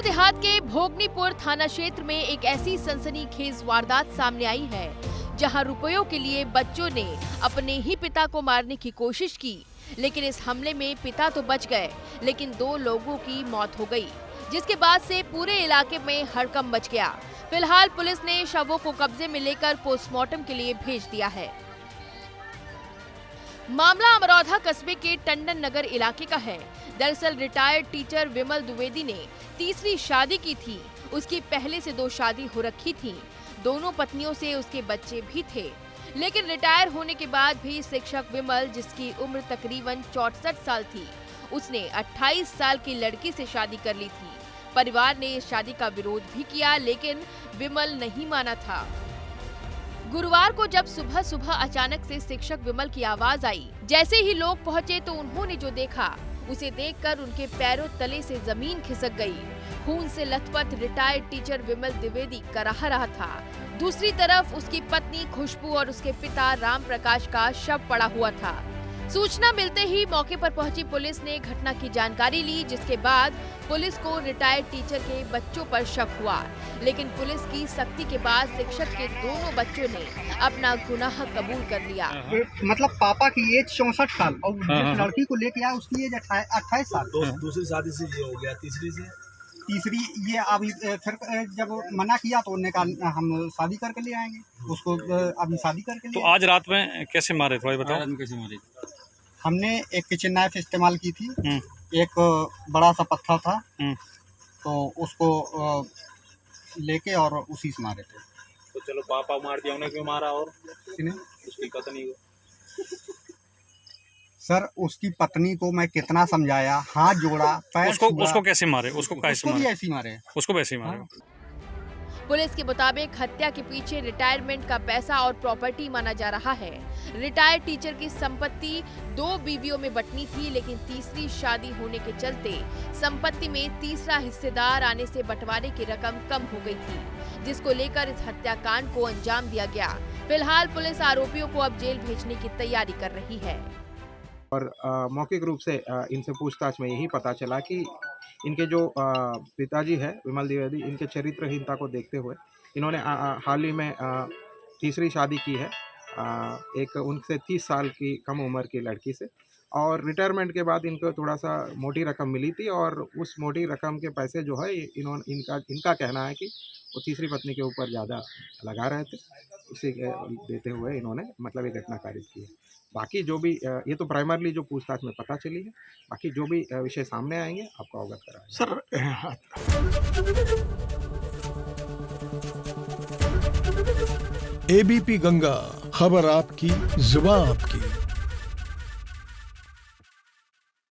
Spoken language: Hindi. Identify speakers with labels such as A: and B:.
A: देहात के भोगनीपुर थाना क्षेत्र में एक ऐसी सनसनीखेज वारदात सामने आई है जहां रुपयों के लिए बच्चों ने अपने ही पिता को मारने की कोशिश की, लेकिन इस हमले में पिता तो बच गए लेकिन 2 लोगों की मौत हो गई, जिसके बाद से पूरे इलाके में हड़कंप मच गया। फिलहाल पुलिस ने शवों को कब्जे में लेकर पोस्टमार्टम के लिए भेज दिया है। मामला अमरोधा कस्बे के टंडन नगर इलाके का है। दरअसल रिटायर्ड टीचर विमल द्विवेदी ने तीसरी शादी की थी। उसकी पहले से 2 शादी हो रखी थी। दोनों पत्नियों से उसके बच्चे भी थे, लेकिन रिटायर होने के बाद भी शिक्षक विमल, जिसकी उम्र तकरीबन 64 साल थी, उसने 28 साल की लड़की से शादी कर ली थी। परिवार ने इस शादी का विरोध भी किया, लेकिन विमल नहीं माना था। गुरुवार को जब सुबह सुबह अचानक से शिक्षक विमल की आवाज आई, जैसे ही लोग पहुंचे तो उन्होंने जो देखा उसे देखकर उनके पैरों तले से जमीन खिसक गई। खून से लथपथ रिटायर्ड टीचर विमल द्विवेदी कराह रहा था। दूसरी तरफ उसकी पत्नी खुशबू और उसके पिता राम प्रकाश का शव पड़ा हुआ था। सूचना मिलते ही मौके पर पहुंची पुलिस ने घटना की जानकारी ली, जिसके बाद पुलिस को रिटायर्ड टीचर के बच्चों पर शक हुआ, लेकिन पुलिस की सख्ती के बाद शिक्षक के दोनों बच्चों ने अपना गुनाह कबूल कर लिया।
B: मतलब पापा की एज 64 साल और जिस लड़की को लेके आया उसकी एज 28 साल।
C: दूसरी शादी से ये हो गया, तीसरी ये अभी फिर जब मना किया तो उन्होंने कहा हम शादी करके ले आएंगे उसको, अभी शादी करके
D: तो आज रात में कैसे मारे, थोड़ा बताओ।
C: कैसे मारे?
B: हमने एक किचन नाइफ इस्तेमाल की थी, एक बड़ा सा पत्थर था, तो उसको लेके और उसी से मारे थे।
C: तो चलो पापा मार दिया, उन्हें क्यों मारा? और उसकी पत्नी को?
B: सर उसकी पत्नी को मैं कितना समझाया, हाथ जोड़ा, पैर
D: उसको कैसे मारे? उसको कैसे मारे?
B: ऐसे मारे,
D: उसको वैसे ही मारे।
A: पुलिस के मुताबिक हत्या के पीछे रिटायरमेंट का पैसा और प्रॉपर्टी माना जा रहा है। रिटायर्ड टीचर की संपत्ति 2 बीवियों में बंटनी थी, लेकिन तीसरी शादी होने के चलते संपत्ति में तीसरा हिस्सेदार आने से बंटवारे की रकम कम हो गई थी, जिसको लेकर इस हत्याकांड को अंजाम दिया गया। फिलहाल पुलिस आरोपियों को अब जेल भेजने की तैयारी कर रही है।
E: और मौखिक रूप से इनसे पूछताछ में यही पता चला कि इनके जो पिताजी है विमल द्विवेदी, इनके चरित्रहीनता को देखते हुए इन्होंने हाल ही में तीसरी शादी की है एक उनसे 30 साल की कम उम्र की लड़की से, और रिटायरमेंट के बाद इनको थोड़ा सा मोटी रकम मिली थी और उस मोटी रकम के पैसे जो है इनका कहना है कि वो तीसरी पत्नी के ऊपर ज़्यादा लगा रहे थे, उसी के देते हुए इन्होंने मतलब ये घटना कारित की है। बाकी जो भी ये तो प्राइमरली जो पूछताछ में पता चली है, बाकी जो भी विषय सामने आएंगे आपको अवगत कराएंगे।
F: सर एबीपी गंगा, खबर आपकी, जुबान आपकी।